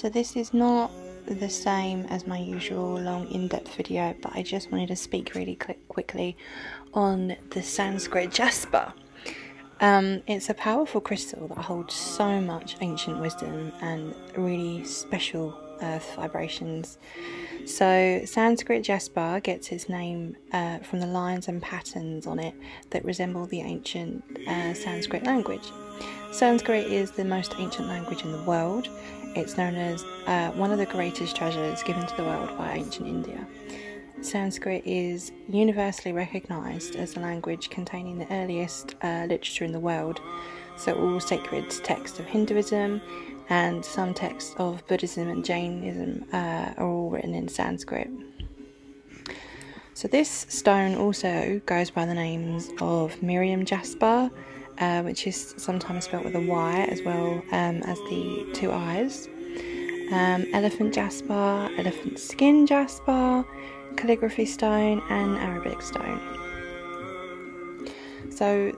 So this is not the same as my usual long in-depth video, but I just wanted to speak really quickly on the Sanskrit Jasper. It's a powerful crystal that holds so much ancient wisdom and really special earth vibrations. So Sanskrit Jasper gets its name from the lines and patterns on it that resemble the ancient Sanskrit language. Sanskrit is the most ancient language in the world. It's known as one of the greatest treasures given to the world by ancient India. Sanskrit is universally recognised as the language containing the earliest literature in the world. So all sacred texts of Hinduism and some texts of Buddhism and Jainism are all written in Sanskrit. So this stone also goes by the names of Miriam Jasper, which is sometimes spelt with a Y, as well as the two I's, elephant jasper, elephant skin jasper, calligraphy stone and Arabic stone. So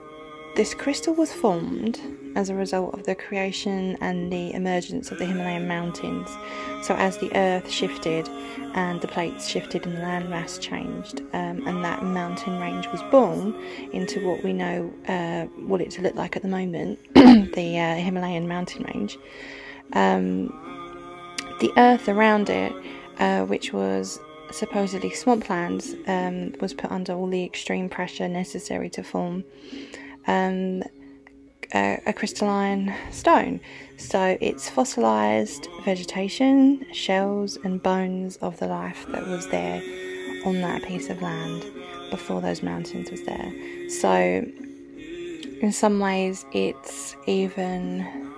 this crystal was formed as a result of the creation and the emergence of the Himalayan mountains. So as the earth shifted and the plates shifted and the landmass changed, and that mountain range was born into what we know what it to look like at the moment, the Himalayan mountain range. The earth around it, which was supposedly swamplands, was put under all the extreme pressure necessary to form a crystalline stone. So it's fossilized vegetation, shells and bones of the life that was there on that piece of land before those mountains was there. So in some ways it's even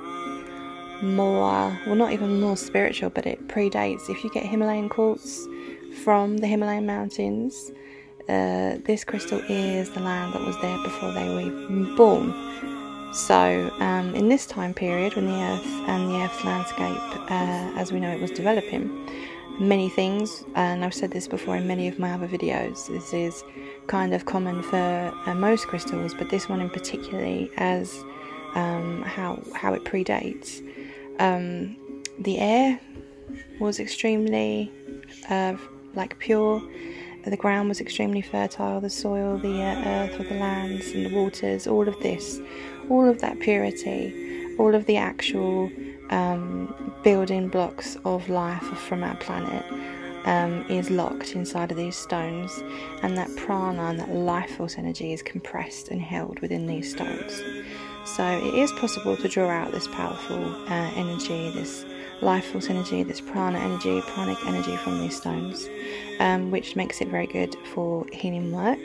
more, well, not even more spiritual, but it predates. If you get Himalayan quartz from the Himalayan mountains, this crystal is the land that was there before they were even born. So in this time period, when the earth and the earth's landscape as we know it was developing, many things, and I've said this before in many of my other videos, this is kind of common for most crystals, but this one in particularly, as how it predates. The air was extremely pure. The ground was extremely fertile, the soil, the earth, or the lands and the waters, all of this, all of that purity, all of the actual building blocks of life from our planet is locked inside of these stones, and that prana and that life force energy is compressed and held within these stones. So it is possible to draw out this powerful energy, this life force energy, this prana energy, pranic energy from these stones, which makes it very good for healing work.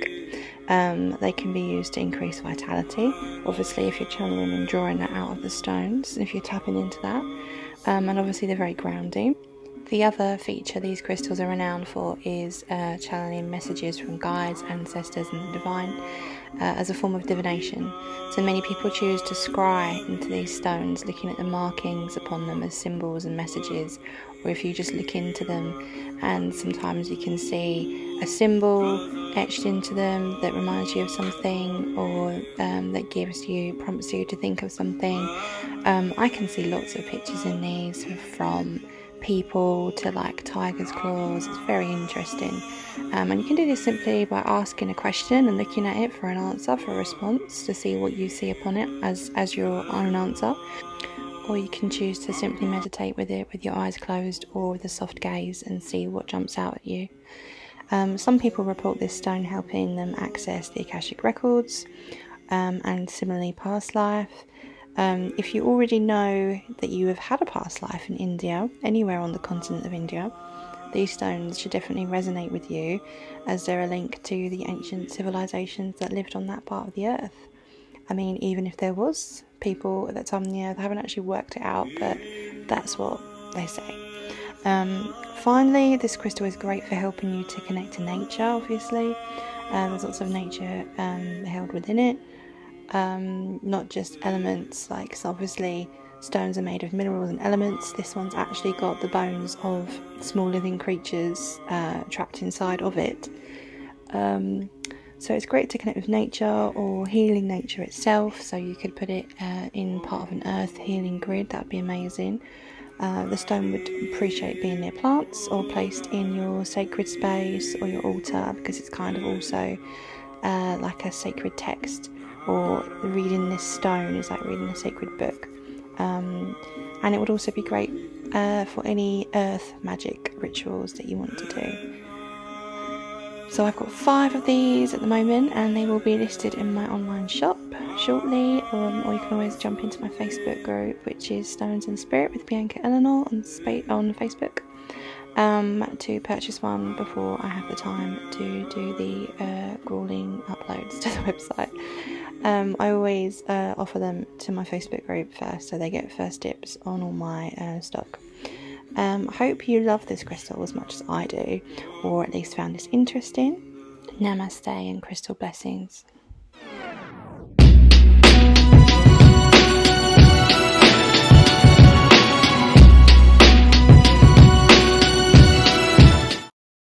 They can be used to increase vitality, obviously if you're channeling and drawing that out of the stones, if you're tapping into that, and obviously they're very grounding. The other feature these crystals are renowned for is channeling messages from guides, ancestors and the divine as a form of divination. So many people choose to scry into these stones, looking at the markings upon them as symbols and messages, or if you just look into them and sometimes you can see a symbol etched into them that reminds you of something, or that prompts you to think of something. I can see lots of pictures in these, from people to like tiger's claws. It's very interesting, and you can do this simply by asking a question and looking at it for an answer, for a response, to see what you see upon it as your own answer, or you can choose to simply meditate with it with your eyes closed or with a soft gaze and see what jumps out at you. Some people report this stone helping them access the Akashic records, and similarly past life. If you already know that you have had a past life in India, anywhere on the continent of India, these stones should definitely resonate with you, as they're a link to the ancient civilizations that lived on that part of the earth. I mean, even if there was people at that time on the earth, I haven't actually worked it out, but that's what they say. Finally, this crystal is great for helping you to connect to nature, obviously. There's lots of nature held within it. Not just elements, like, so obviously stones are made of minerals and elements. This one's actually got the bones of small living creatures trapped inside of it. So it's great to connect with nature or healing nature itself. So you could put it in part of an earth healing grid. That would be amazing. The stone would appreciate being near plants or placed in your sacred space or your altar, because it's kind of also like a sacred text, or reading this stone is like reading a sacred book. And it would also be great for any earth magic rituals that you want to do. So I've got 5 of these at the moment, and they will be listed in my online shop shortly, or you can always jump into my Facebook group, which is Stones and Spirit with Bianca Eleanor on Facebook, to purchase one before I have the time to do the grueling uploads to the website. I always offer them to my Facebook group first, so they get first dibs on all my stock. I hope you love this crystal as much as I do, or at least found this interesting. Namaste and crystal blessings.